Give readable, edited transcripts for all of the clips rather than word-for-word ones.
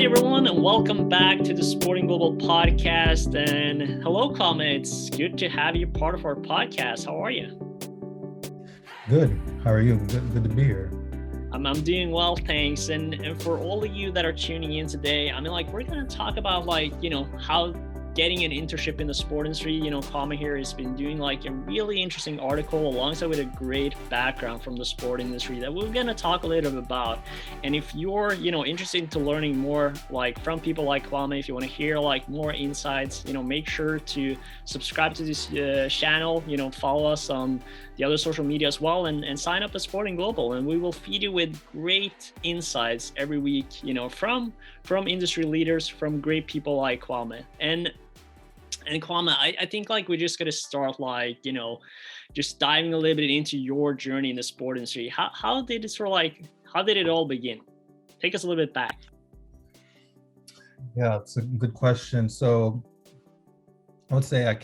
Hi, everyone, and welcome back to the Sporting Global podcast. And hello, Kwame. It's good to have you part of our podcast. How are you? Good. How are you? Good to be here. I'm doing well, thanks. And for all of you that are tuning in today, we're going to talk about how getting an internship in the sport industry. Kwame here has been doing a really interesting article alongside with a great background from the sport industry that we're going to talk a little bit about. And if you're, interested into learning more from people like Kwame, if you want to hear more insights, make sure to subscribe to this channel, follow us on the other social media as well, and sign up at Sporting Global, and we will feed you with great insights every week, from industry leaders, from great people like Kwame. And Kwame, I think we're just gonna start just diving a little bit into your journey in the sport industry. How did it all begin? Take us a little bit back. Yeah, it's a good question. So I would say I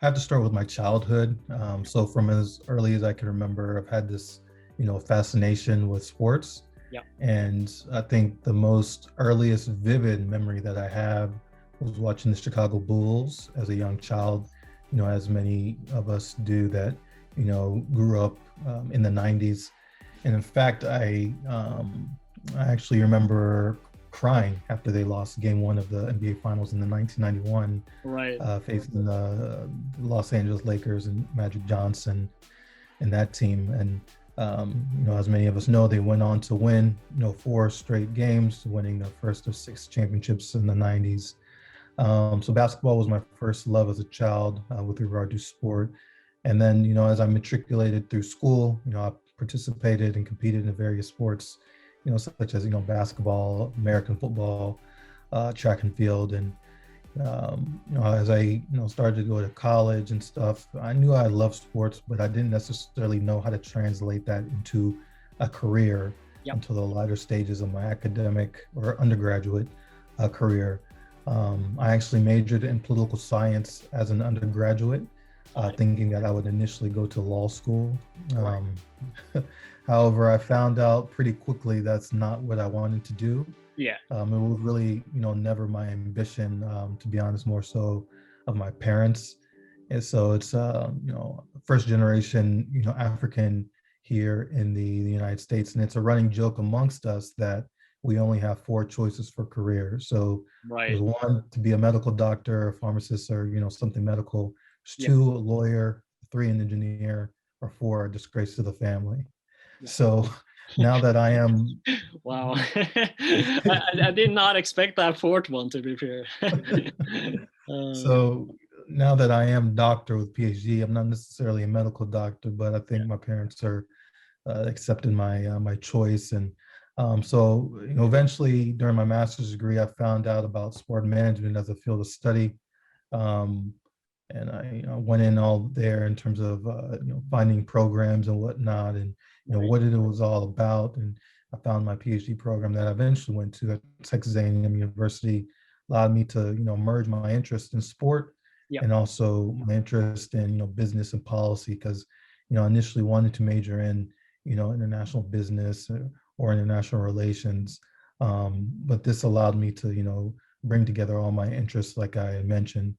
have to start with my childhood. So from as early as I can remember, I've had this, fascination with sports. Yeah. And I think the most earliest vivid memory that I have was watching the Chicago Bulls as a young child, as many of us do that, grew up in the 90s. And in fact, I actually remember crying after they lost game one of the NBA Finals in the 1991, facing the Los Angeles Lakers and Magic Johnson and that team. And, as many of us know, they went on to win, 4 straight games, winning the first of 6 championships in the 90s. So basketball was my first love as a child with regard to sport. And then, as I matriculated through school, I participated and competed in various sports, such as, basketball, American football, track and field. And, as I, started to go to college and stuff, I knew I loved sports, but I didn't necessarily know how to translate that into a career until the latter stages of my academic or undergraduate career. I actually majored in political science as an undergraduate, thinking that I would initially go to law school. However, I found out pretty quickly that's not what I wanted to do. Yeah. It was really, never my ambition, to be honest, more so of my parents. And so it's, first generation, African here in the United States. And it's a running joke amongst us that we only have 4 choices for career. So there's 1, to be a medical doctor, a pharmacist, or, something medical. There's 2, a lawyer, 3, an engineer, or 4, a disgrace to the family. So now that I am... Wow. I did not expect that 4th one, to be fair. So now that I am doctor with Ph.D, I'm not necessarily a medical doctor, but I think my parents are accepting my choice. And so, eventually during my master's degree, I found out about sport management as a field of study. And I went in all there in terms of, finding programs and whatnot, and, what it was all about. And I found my PhD program that I eventually went to at Texas A&M University, allowed me to, merge my interest in sport and also my interest in, business and policy, because, I initially wanted to major in, international business or international relations. But this allowed me to, bring together all my interests, like I mentioned.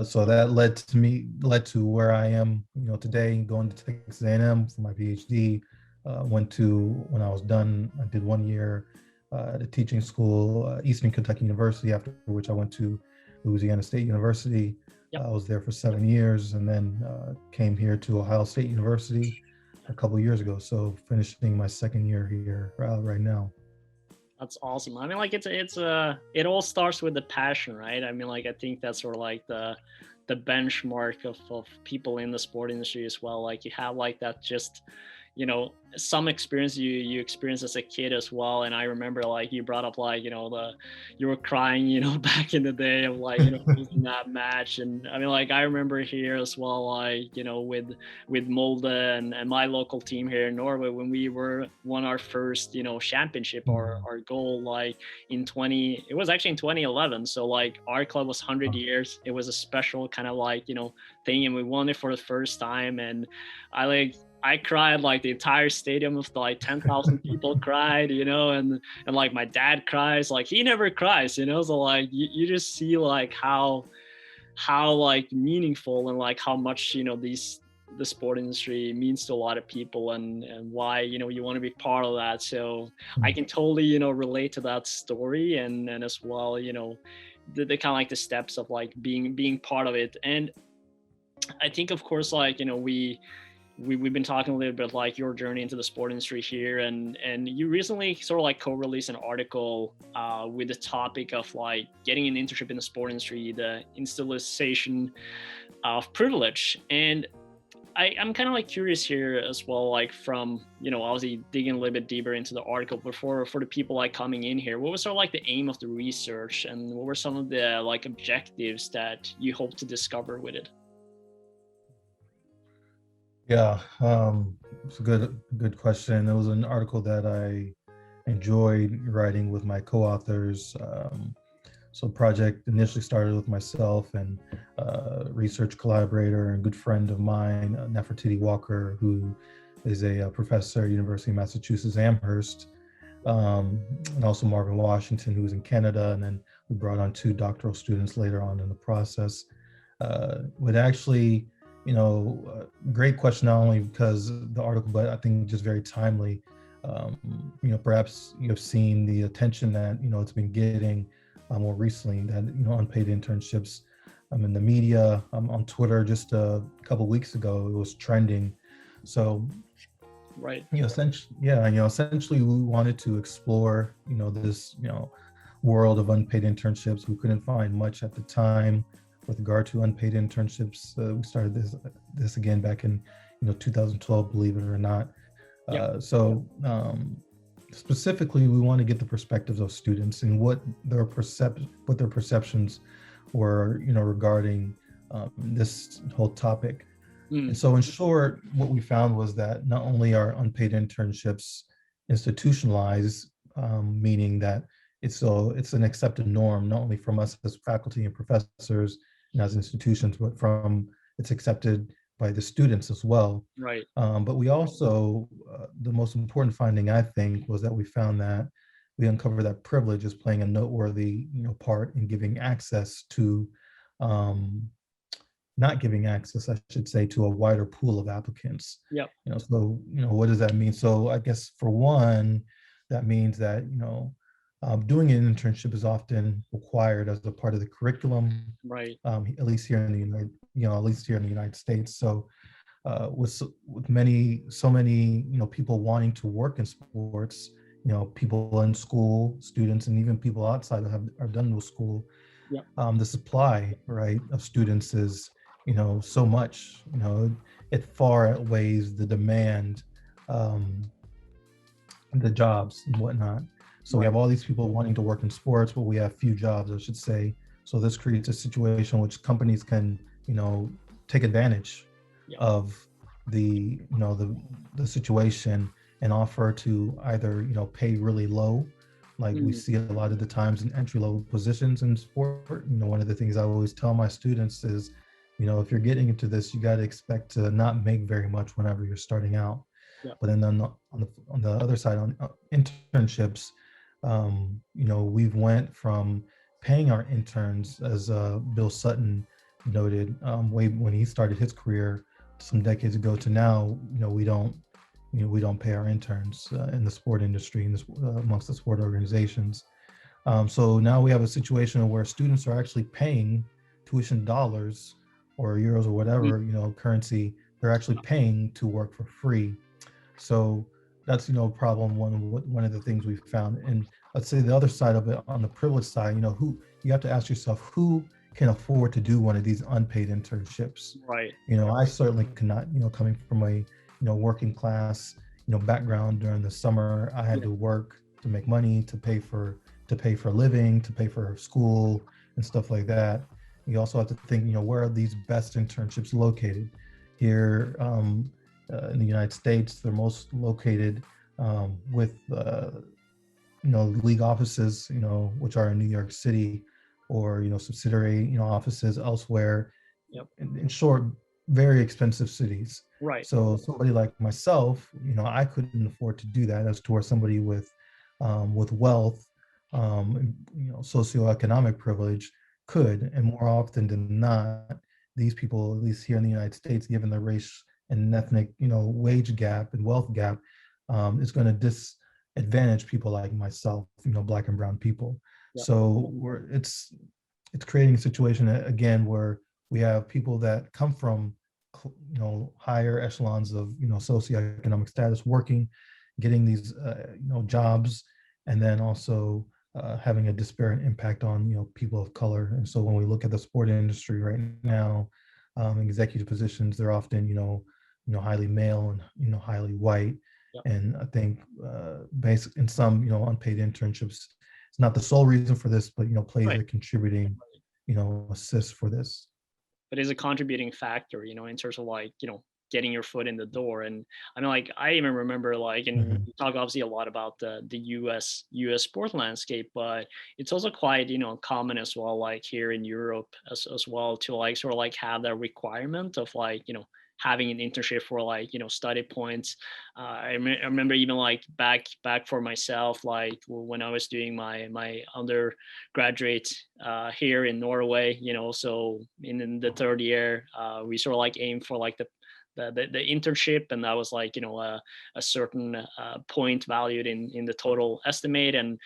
So that led to where I am, today, going to Texas A&M for my PhD. When I was done, I did 1 year at a teaching school, Eastern Kentucky University, after which I went to Louisiana State University. I was there for 7 years, and then came here to Ohio State University a couple of years ago. So finishing my 2nd year here right now. That's awesome. It all starts with the passion, right? I think that's sort of the benchmark of people in the sport industry as well. You have that just, some experience you experienced as a kid as well. And I remember you brought up you were crying, back in the day of losing that match. And I remember here as well, with Molde and my local team here in Norway, when we won our first, championship, or our goal it was actually in 2011. So our club was 100 years. It was a special kind of thing, and we won it for the first time. And I cried, like the entire stadium of like 10,000 people cried, and like my dad cries, like he never cries, so like you just see like how like meaningful and like how much the sport industry means to a lot of people, and why you want to be part of that. So I Mm. can totally relate to that story, and as well the kind of like the steps of like being part of it. And I think of course like we've been talking a little bit like your journey into the sport industry here, and you recently sort of like co-released an article with the topic of like getting an internship in the sport industry, the institutionalization of privilege. And I'm kind of like curious here as well, like from obviously digging a little bit deeper into the article, but for the people like coming in here, what was sort of like the aim of the research, and what were some of the like objectives that you hope to discover with it? Yeah, it's a good question. It was an article that I enjoyed writing with my co-authors. So project initially started with myself and research collaborator and good friend of mine, Nefertiti Walker, who is a professor at University of Massachusetts Amherst, and also Marvin Washington, who was in Canada. And then we brought on two doctoral students later on in the process. Would actually, great question, not only because of the article, but I think just very timely. Perhaps you have seen the attention that, it's been getting more recently, that, unpaid internships in the media, on Twitter just a couple weeks ago, it was trending. So Right. essentially we wanted to explore, this, world of unpaid internships. We couldn't find much at the time with regard to unpaid internships. We started this again back in, 2012, believe it or not. Yeah. Specifically, we want to get the perspectives of students and what their perceptions were, regarding this whole topic. And so in short, what we found was that not only are unpaid internships institutionalized, meaning that it's an accepted norm, not only from us as faculty and professors and as institutions, but from it's accepted by the students as well. Right. But we also, the most important finding, I think, was that we found that we uncovered that privilege is playing a noteworthy, part in giving access to not giving access, I should say, to a wider pool of applicants. Yep. What does that mean? So I guess for one, that means that, doing an internship is often required as a part of the curriculum, Right. at least here in the United States. So with so many people wanting to work in sports, people in school, students, and even people outside that are done with school, the supply, right, of students is so much, it far outweighs the demand, the jobs and whatnot. So we have all these people wanting to work in sports, but we have few jobs, I should say. So this creates a situation which companies can take advantage of the the situation and offer to either pay really low, like we see a lot of the times in entry-level positions in sport. One of the things I always tell my students is, if you're getting into this, you got to expect to not make very much whenever you're starting out. But then on the other side, on internships, we've went from paying our interns, as Bill Sutton noted, way when he started his career some decades ago, to now, we don't pay our interns in the sport industry, amongst the sport organizations. So now we have a situation where students are actually paying tuition dollars or euros or whatever, currency, they're actually paying to work for free. So that's, a problem. One of the things we've found. And let's say the other side of it, on the privilege side, who you have to ask yourself, who can afford to do one of these unpaid internships? Right. I certainly cannot, coming from a, working class, background. During the summer, I had to work to make money, to pay for living, to pay for school and stuff like that. You also have to think, where are these best internships located? Here in the United States, they're most located with league offices, which are in New York City, or subsidiary offices elsewhere. In short, very expensive cities. Right. So somebody like myself, I couldn't afford to do that as towards somebody with wealth, socioeconomic privilege could. And more often than not, these people, at least here in the United States, given the race and ethnic, wage gap and wealth gap, is going to disadvantage people like myself, Black and brown people. Yeah. So it's creating a situation again where we have people that come from higher echelons of socioeconomic status working, getting these jobs, and then also having a disparate impact on people of color. And so when we look at the sport industry right now, executive positions, they're often highly male and highly white. Yeah. And I think basic in some unpaid internships, it's not the sole reason for this, but plays Right. a contributing assist for this. But is a contributing factor, in terms of like, getting your foot in the door. And I mean, like, I even remember like, and Mhm. we talk obviously a lot about the US sport landscape, but it's also quite, common as well, like here in Europe as well, to like sort of like have that requirement of like, having an internship for like, study points. I remember even like back for myself, like when I was doing my undergraduate here in Norway, so in the third year, we sort of like aim for like the internship, and that was like a certain point valued in the total estimate. And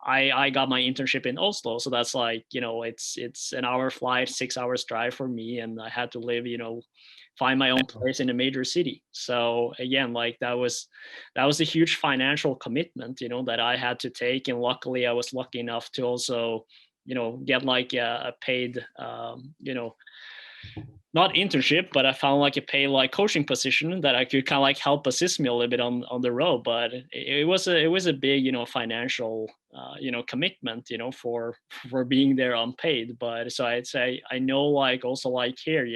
I got my internship in Oslo, so that's like it's an hour flight, 6 hours drive for me, and I had to live find my own place in a major city. So again, like that was a huge financial commitment, that I had to take. And luckily, I was lucky enough to also get like a paid not internship, but I found like a paid like coaching position that I could kind of like help assist me a little bit on the road. But it was a big financial commitment for being there unpaid. But so I'd say I know like also like here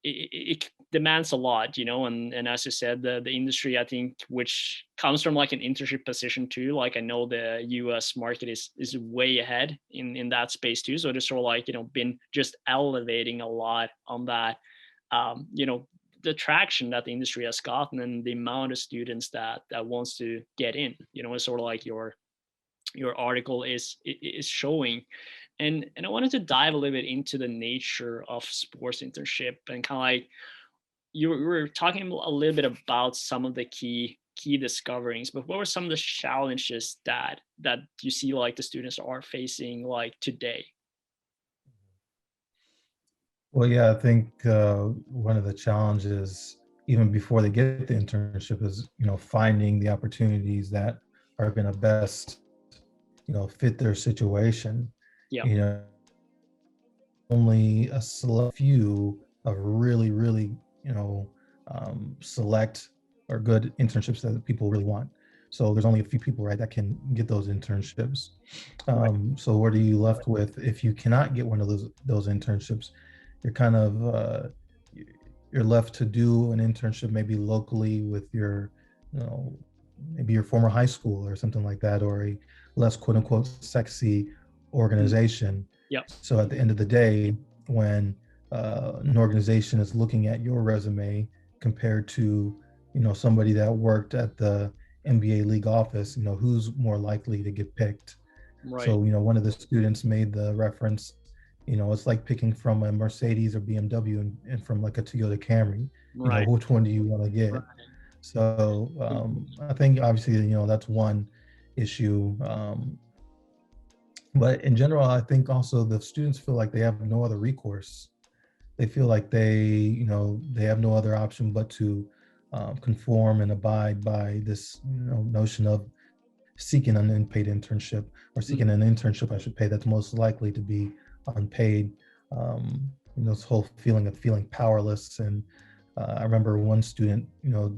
it demands a lot, and as you said, the industry, I think, which comes from like an internship position too, like I know the US market is way ahead in that space too. So it's sort of like been just elevating a lot on that, the traction that the industry has gotten, and the amount of students that wants to get in, it's sort of like your article is showing. And I wanted to dive a little bit into the nature of sports internship, and kind of like you were talking a little bit about some of the key discoveries, but what were some of the challenges that you see like the students are facing like today? Well, yeah, I think one of the challenges, even before they get the internship, is finding the opportunities that are going to best fit their situation. Yeah. You know, only a select few of really, really, select or good internships that people really want. So there's only a few people, right, that can get those internships. Right. So what are you left with if you cannot get one of those internships? You're kind of you're left to do an internship maybe locally with your, you know, maybe your former high school or something like that, or a less quote unquote sexy Mm. organization. Yep. So at the end of the day, when an organization is looking at your resume compared to, somebody that worked at the NBA league office, who's more likely to get picked? Right. So, one of the students made the reference, it's like picking from a Mercedes or BMW and from like a Toyota Camry, Right. which one do you want to get? Right. So I think obviously, that's one issue. But in general, I think also the students feel like they have no other recourse. They feel like they have no other option but to conform and abide by this, notion of seeking an unpaid internship, or Mm. seeking an internship, I should pay, that's most likely to be unpaid. This whole feeling of feeling powerless. And I remember one student,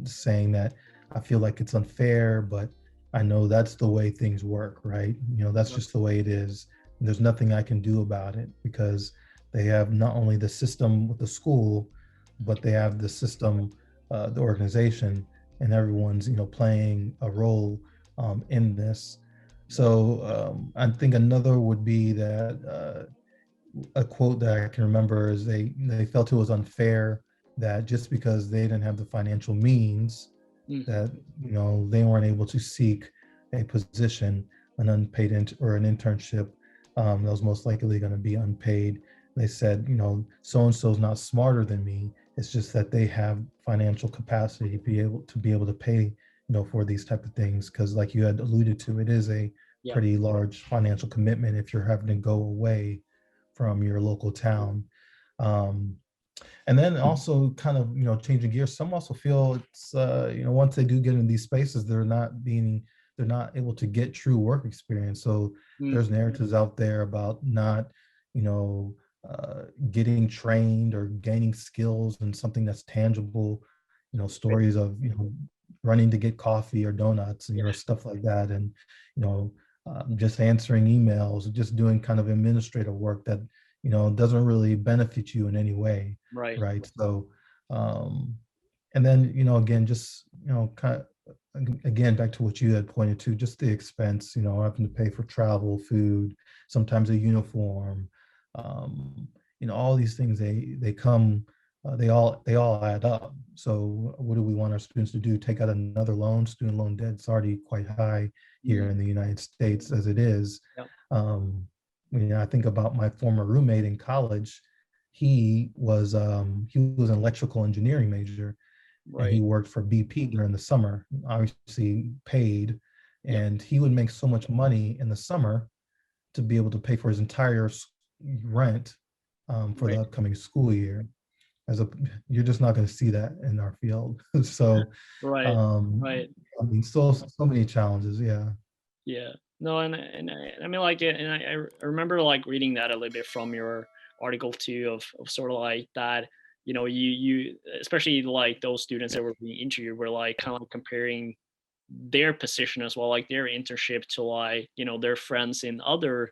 saying that I feel like it's unfair, but I know that's the way things work, right? That's just the way it is. And there's nothing I can do about it because they have not only the system with the school, but they have the system, the organization, and everyone's, playing a role in this. So I think another would be that a quote that I can remember is they felt it was unfair that just because they didn't have the financial means, Mm. that they weren't able to seek a position, an unpaid or an internship, that was most likely going to be unpaid. They said, so and so is not smarter than me. It's just that they have financial capacity to be able to pay, for these type of things. Because, like you had alluded to, it is a Yeah. pretty large financial commitment if you're having to go away from your local town. Um, and then also kind of changing gears, some also feel it's once they do get in these spaces, they're not able to get true work experience. So Mm. there's narratives out there about not you know getting trained or gaining skills and something that's tangible, stories of running to get coffee or donuts and Yeah. stuff like that. And you know just answering emails, just doing kind of administrative work that doesn't really benefit you in any way, Right. right? So, um, and then again, just kind of, again, back to what you had pointed to, just the expense, having to pay for travel, food, sometimes a uniform, all these things, they come, they all add up. So what do we want our students to do? Take out another loan? Student loan debt's already quite high here Mm. in the United States as it is. Yeah. um, I think about my former roommate in college. He was an electrical engineering major, and he Right. worked for BP during the summer, obviously paid, Yeah. and he would make so much money in the summer to be able to pay for his entire rent for the Right. upcoming school year. As a You're just not going to see that in our field. So, Right. um, Right. I mean, so many challenges. Yeah. Yeah. No, and I mean, like, and I remember like reading that a little bit from your article too, of sort of like that, you especially like those students that were being interviewed were like kind of like comparing their position as well, like their internship to like, their friends in other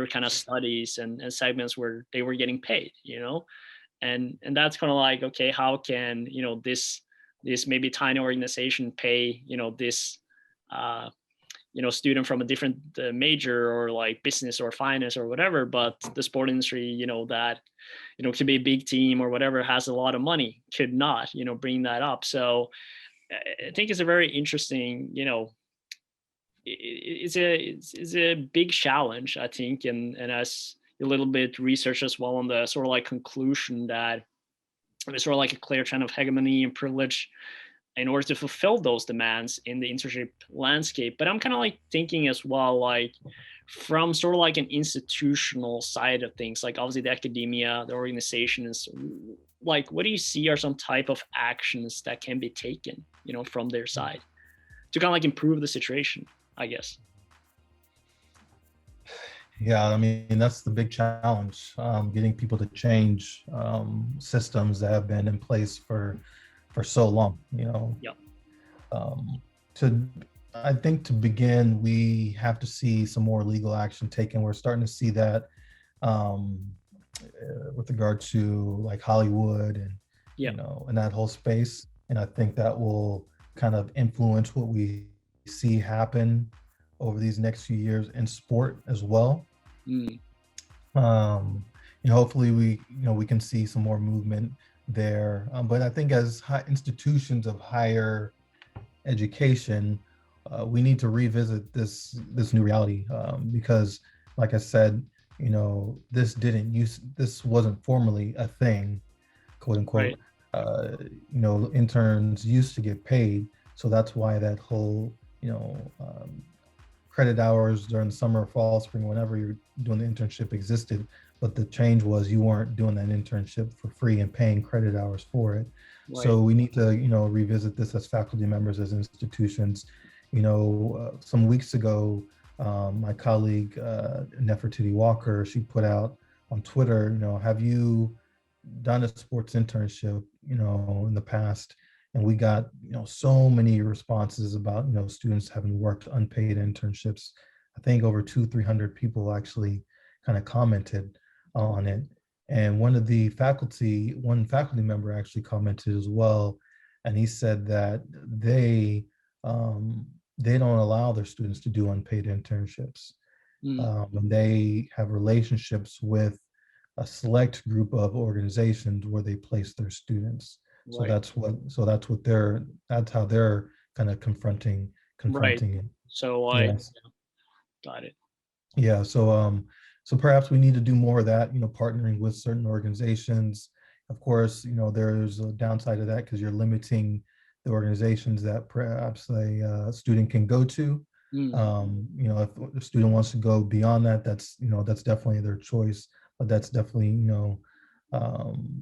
kind of studies and segments where they were getting paid, and that's kind of like, okay, how can, this maybe tiny organization pay, this uh student from a different major or like business or finance or whatever, but the sport industry, that could be a big team or whatever, has a lot of money, could not bring that up. So I think it's a very interesting, it's a big challenge, I think, and as a little bit research as well on the sort of like conclusion that there's sort of like a clear trend of hegemony and privilege in order to fulfill those demands in the internship landscape. But I'm kind of like thinking as well, like from sort of like an institutional side of things, like obviously the academia, the organization is like, what do you see are some type of actions that can be taken, from their side to kind of like improve the situation, I guess. Yeah, I mean, that's the big challenge, getting people to change systems that have been in place for so long. Yeah. Um, to I think to begin, we have to see some more legal action taken. We're starting to see that um, with regard to like Hollywood and Yeah. and that whole space. And I think that will kind of influence what we see happen over these next few years in sport as well. Mm. um, Hopefully we can see some more movement there. But I think as institutions of higher education, we need to revisit this new reality, because, like I said, this wasn't formally a thing, quote Right. unquote. Interns used to get paid, so that's why that whole credit hours during the summer, fall, spring, whenever you're doing the internship existed. But the change was you weren't doing that internship for free and paying credit hours for it. Right. So we need to, revisit this as faculty members, as institutions. Some weeks ago, my colleague Nefertiti Walker, she put out on Twitter, have you done a sports internship, in the past? And we got so many responses about students having worked unpaid internships. I think over 200-300 people actually kind of commented on it. And one faculty member actually commented as well, and he said that they don't allow their students to do unpaid internships. Mm. And they have relationships with a select group of organizations where they place their students. So Right. that's how they're kind of Right. confronting it. So like, Yes. got it. Yeah, so perhaps we need to do more of that, partnering with certain organizations. Of course, there's a downside to that because you're limiting the organizations that perhaps a student can go to. Mm, If a student wants to go beyond that, that's definitely their choice, but that's definitely,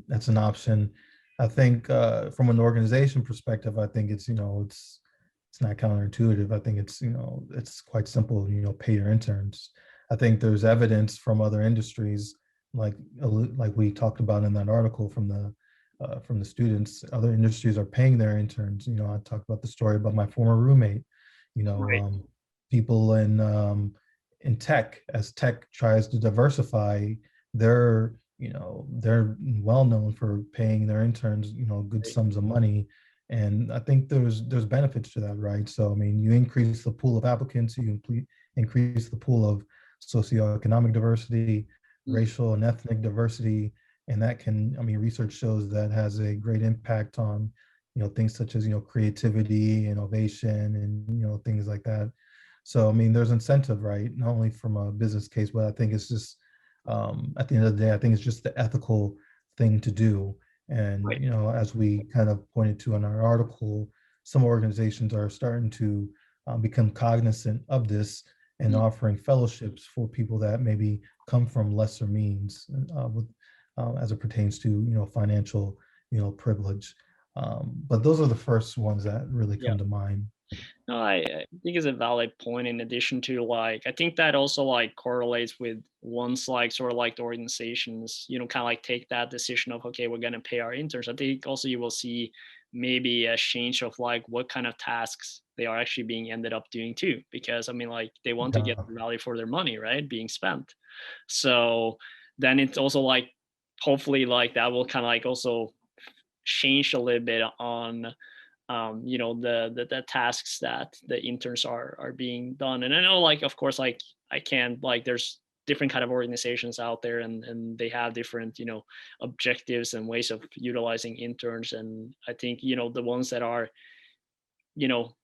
that's an option. I think from an organization perspective, I think it's not counterintuitive. I think it's quite simple, pay your interns. I think there's evidence from other industries, like we talked about in that article from the students. Other industries are paying their interns. I talked about the story about my former roommate. You know, right. people in tech, as tech tries to diversify, they're well known for paying their interns, good Right. sums of money, and I think there's benefits to that, right? So I mean, you increase the pool of applicants, increase the pool of socioeconomic diversity, Mm, racial and ethnic diversity, and that can, I mean, research shows that has a great impact on, things such as, creativity, innovation, and, things like that. So, I mean, there's incentive, right? Not only from a business case, but I think it's just, at the end of the day, I think it's just the ethical thing to do. And, right. as we kind of pointed to in our article, some organizations are starting to become cognizant of this and Mm, offering fellowships for people that maybe come from lesser means, as it pertains to, financial, privilege. But those are the first ones that really yeah. come to mind. No, I think it's a valid point. In addition to like, I think that also like correlates with once like sort of like the organizations, kind of like take that decision of okay, we're gonna pay our interns. I think also you will see maybe a change of like what kind of tasks they are actually being ended up doing too, because I mean like they want to get Yeah. the value for their money, right, being spent. So then it's also like hopefully like that will kind of like also change a little bit on the tasks that the interns are being done. And I know like of course like I can't like there's different kind of organizations out there, and they have different objectives and ways of utilizing interns. And I think the ones that are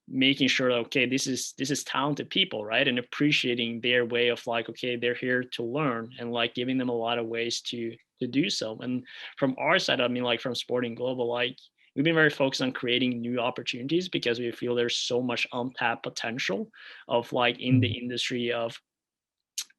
making sure okay, this is talented people, right, and appreciating their way of like okay, they're here to learn, and like giving them a lot of ways to do so. And from our side, I mean like from Sporting Global, like we've been very focused on creating new opportunities because we feel there's so much untapped potential of like in the Mm. industry of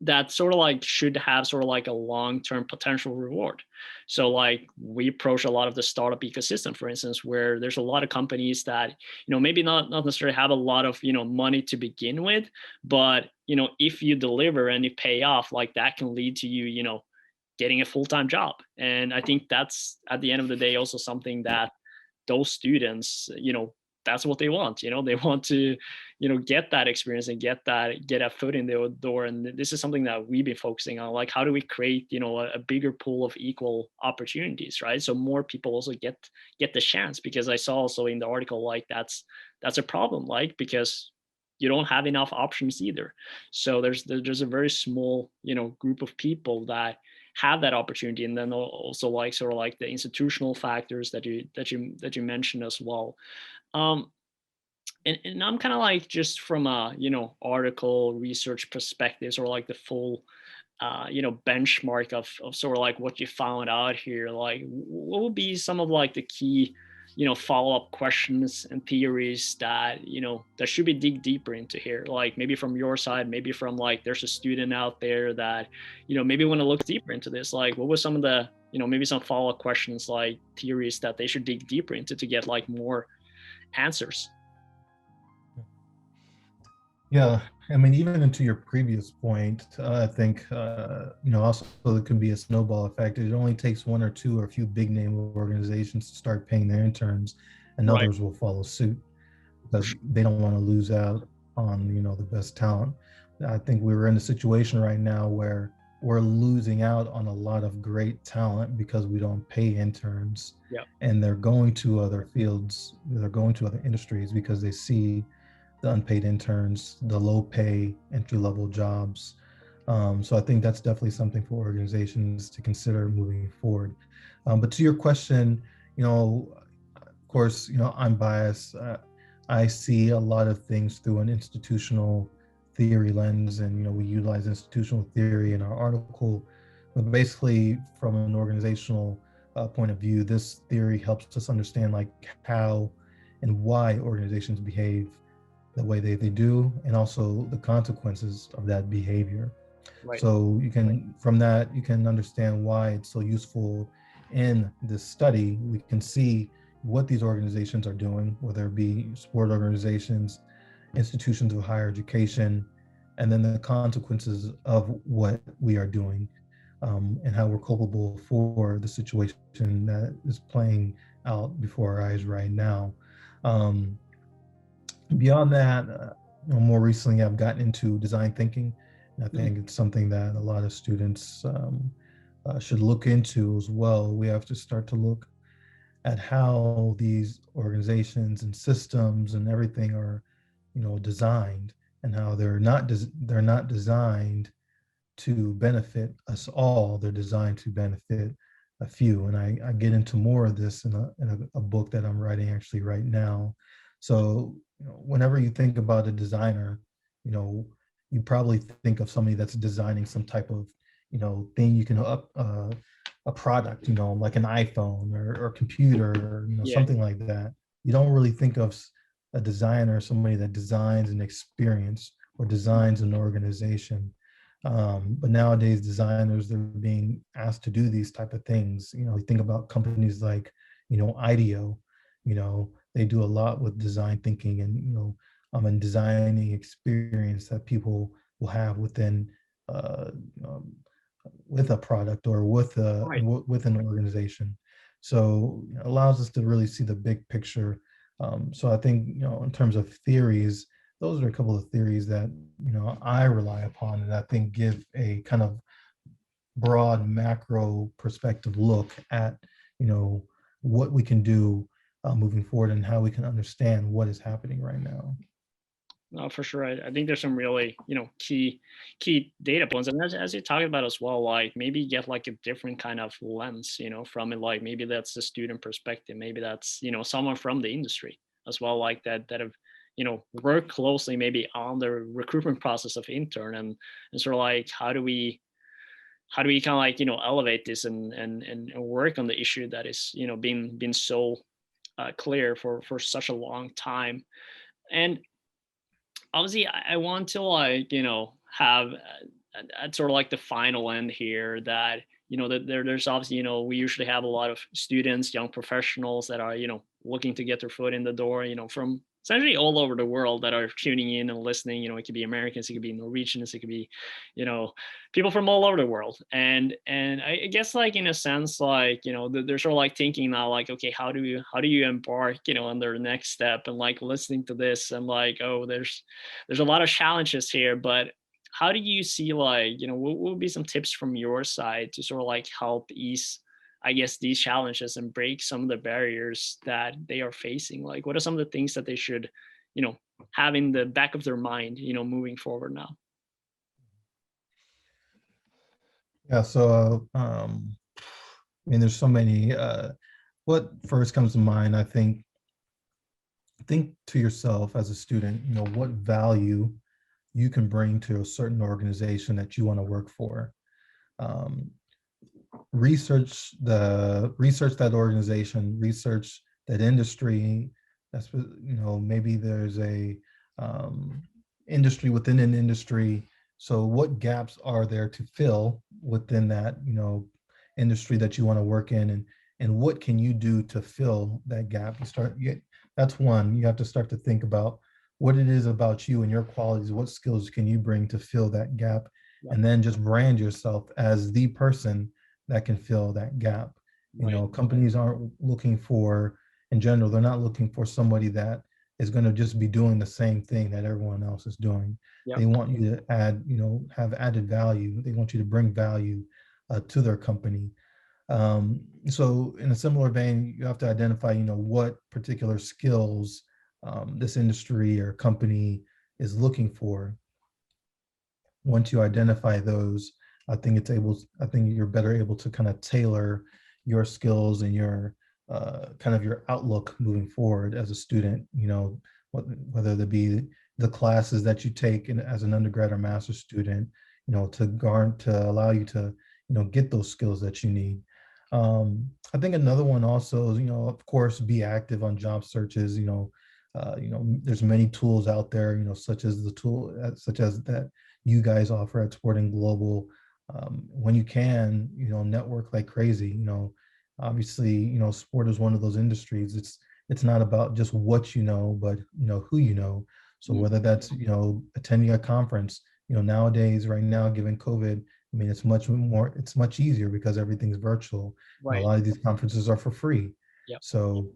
that sort of like should have sort of like a long-term potential reward. So like we approach a lot of the startup ecosystem, for instance, where there's a lot of companies that, maybe not necessarily have a lot of, money to begin with, but, if you deliver and you pay off, like that can lead to you, getting a full-time job. And I think that's at the end of the day also something that those students, that's what they want. They want to, get that experience and get a foot in the door. And this is something that we've been focusing on. Like, how do we create, a bigger pool of equal opportunities, right? So more people also get the chance. Because I saw also in the article, like that's a problem, like because you don't have enough options either. So there's a very small, group of people that have that opportunity. And then also like sort of like the institutional factors that you mentioned as well. um and I'm kind of like just from a article research perspectives, or like the full benchmark of sort of like what you found out here, like what would be some of like the key follow-up questions and theories that that should be dig deeper into here, like maybe from your side, maybe from like there's a student out there that maybe want to look deeper into this, like what was some of the maybe some follow-up questions, like theories that they should dig deeper into to get like more answers. Yeah, I mean, even into your previous point, I think also it can be a snowball effect. It only takes one or two or a few big name organizations to start paying their interns, and Right. others will follow suit For because sure. they don't want to lose out on the best talent. I think we're in a situation right now where we're losing out on a lot of great talent because we don't pay interns, Yeah. and they're going to other fields, they're going to other industries because they see the unpaid interns, the low pay entry level jobs. So I think that's definitely something for organizations to consider moving forward. But to your question, of course, I'm biased. I see a lot of things through an institutional theory lens, and we utilize institutional theory in our article. But basically, from an organizational point of view, this theory helps us understand like how and why organizations behave the way they do, and also the consequences of that behavior. Right. So you can, from that, you can understand why it's so useful in this study. We can see what these organizations are doing, whether it be sport organizations, institutions of higher education, and then the consequences of what we are doing, and how we're culpable for the situation that is playing out before our eyes right now. Um, Beyond that, more recently, I've gotten into design thinking. And I Mhm. think it's something that a lot of students should look into as well. We have to start to look at how these organizations and systems and everything are, designed, and how they're not designed to benefit us all. They're designed to benefit a few. And I get into more of this in a book that I'm writing actually right now. So, whenever you think about a designer, you know, you probably think of somebody that's designing some type of, thing you can a product, like an iPhone or computer, or, Yeah. something like that. You don't really think of a designer, somebody that designs an experience or designs an organization. But nowadays, designers, they're being asked to do these type of things. You think about companies like, IDEO. They do a lot with design thinking, and and designing experience that people will have within uh, um, with a product or Right. with an organization. So it allows us to really see the big picture. So I think, in terms of theories, those are a couple of theories that I rely upon, and I think give a kind of broad macro perspective look at what we can do moving forward, and how we can understand what is happening right now. No, for sure. I think there's some really, key data points, and as you talked about as well, like maybe get like a different kind of lens, from it. Like maybe that's the student perspective, maybe that's someone from the industry as well, like that have worked closely maybe on the recruitment process of intern, and sort of like how do we kind of like elevate this and work on the issue that is being so clear for such a long time. And obviously I want to like have at sort of like the final end here, that that there's obviously we usually have a lot of students, young professionals that are looking to get their foot in the door, from essentially all over the world, that are tuning in and listening. It could be Americans, it could be Norwegians, it could be you know people from all over the world. And I guess like in a sense, like they're sort of like thinking now, like, okay, how do you embark on their next step, and like listening to this, and like, oh, there's a lot of challenges here, but how do you see, like, what would be some tips from your side to sort of like help ease, I guess, these challenges and break some of the barriers that they are facing? Like, what are some of the things that they should, you know, have in the back of their mind, moving forward now? Yeah. So, I mean, there's so many. What first comes to mind, I think to yourself as a student, what value you can bring to a certain organization that you want to work for. Um, research that organization, research that industry. That's maybe there's a um, industry within an industry. So what gaps are there to fill within that industry that you want to work in, and what can you do to fill that gap? That's one. You have to start to think about what it is about you and your qualities. What skills can you bring to fill that gap, Yeah. and then just brand yourself as the person that can fill that gap. Right. Companies aren't looking for, in general, they're not looking for somebody that is going to just be doing the same thing that everyone else is doing. Yeah. They want you to have added value. They want you to bring value to their company. So in a similar vein, you have to identify, what particular skills this industry or company is looking for. once you identify those, I think you're better able to kind of tailor your skills and your kind of your outlook moving forward as a student, whether it be the classes that you take as an undergrad or master's student, to allow you to, get those skills that you need. I think another one also is, of course, be active on job searches. There's many tools out there, such as such as that you guys offer at Sporting Global. When you can, network like crazy. Obviously, sport is one of those industries. It's not about just what you know, but who you know. So whether that's attending a conference, nowadays, right now, given COVID, I mean, it's much easier because everything's virtual. A Right. lot of these conferences are for free. Yep. So,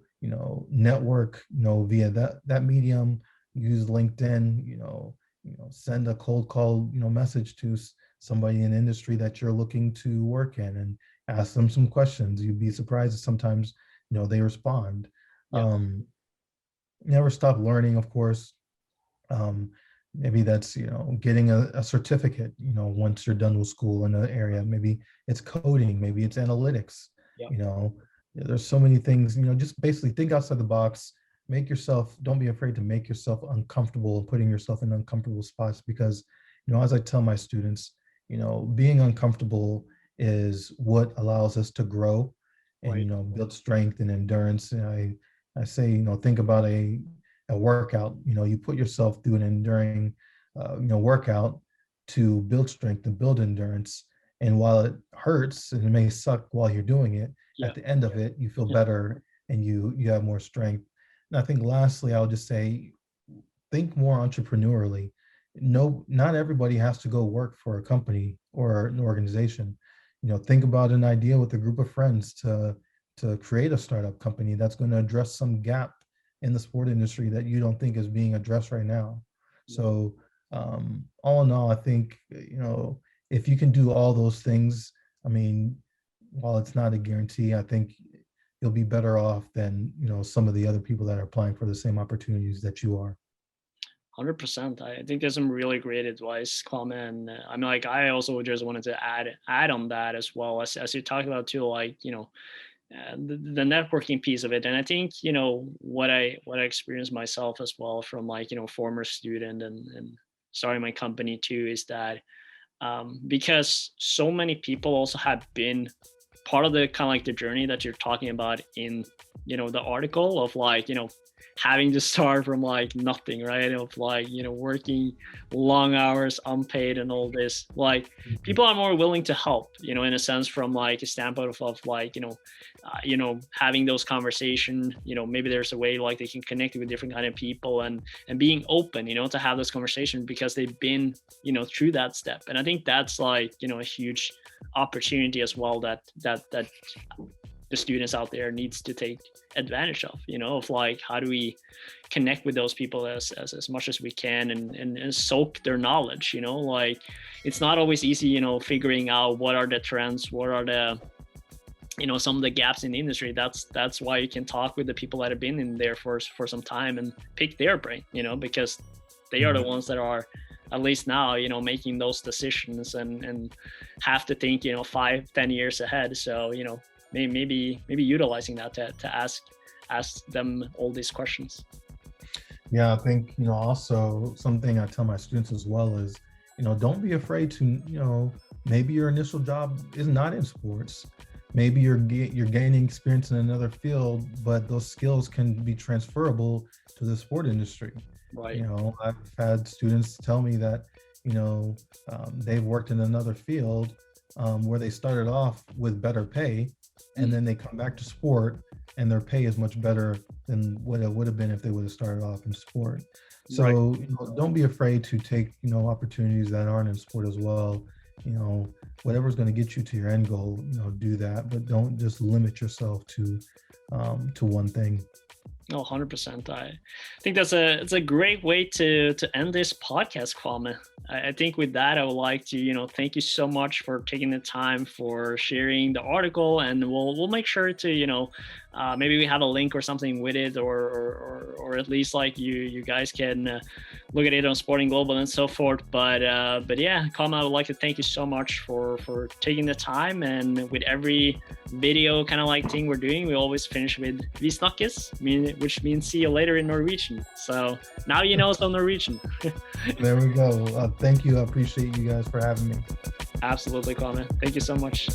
network, via that medium, use LinkedIn, send a cold call, message to somebody in industry that you're looking to work in and ask them some questions. You'd be surprised that sometimes, they respond. Yep. Never stop learning, of course. Maybe that's getting a certificate once you're done with school in an area. Maybe it's coding, maybe it's analytics. Yep. There's so many things. Just basically think outside the box. Don't be afraid to make yourself uncomfortable and putting yourself in uncomfortable spots, because as I tell my students, being uncomfortable is what allows us to grow and Right. build strength and endurance. And I say, think about a workout. You put yourself through an enduring workout to build strength and build endurance. And while it hurts and it may suck while you're doing it, Yeah. at the end of it you feel better and you have more strength. And I think lastly, I'll just say, think more entrepreneurially. No, not everybody has to go work for a company or an organization. Think about an idea with a group of friends to create a startup company that's going to address some gap in the sport industry that you don't think is being addressed right now. So all in all, I think, if you can do all those things, I mean, while it's not a guarantee, I think you'll be better off than, some of the other people that are applying for the same opportunities that you are. 100%. I think there's some really great advice, Kwame. And I'm like, I also just wanted to add on that as well, as you talked about too, like, the networking piece of it. And I think, what I experienced myself as well from, like, former student and starting my company too, is that because so many people also have been part of the kind of like the journey that you're talking about in the article of, like, having to start from like nothing, right, of like working long hours unpaid and all this. Like, people are more willing to help, in a sense, from like a standpoint of like having those conversation. Maybe there's a way like they can connect with different kind of people and being open, to have this conversation because they've been through that step. And I think that's like a huge opportunity as well that the students out there needs to take advantage of like, how do we connect with those people as much as we can and soak their knowledge. Like, it's not always easy figuring out what are the trends, what are the some of the gaps in the industry. That's why you can talk with the people that have been in there for some time and pick their brain, because they are the ones that are, at least now, making those decisions and have to think 5-10 years ahead. So maybe utilizing that to ask them all these questions. Yeah, I think, also something I tell my students as well is, don't be afraid to, maybe your initial job is not in sports. Maybe you're gaining experience in another field, but those skills can be transferable to the sport industry. Right. I've had students tell me that, they've worked in another field where they started off with better pay, and then they come back to sport and their pay is much better than what it would have been if they would have started off in sport. So Right. don't be afraid to take opportunities that aren't in sport as well. Whatever's going to get you to your end goal, do that, but don't just limit yourself to one thing. No, 100%. I think it's a great way to end this podcast, Kwame. I think with that, I would like to thank you so much for taking the time for sharing the article, and we'll make sure to maybe we have a link or something with it, or at least like you guys can look at it on Sporting Global and so forth. But yeah, Kwame, I would like to thank you so much for taking the time. And with every video kind of like thing we're doing, we always finish with "Vi snakkes," which means see you later in Norwegian. So now you know some Norwegian. There we go. Thank you. I appreciate you guys for having me. Absolutely, Kwame. Thank you so much.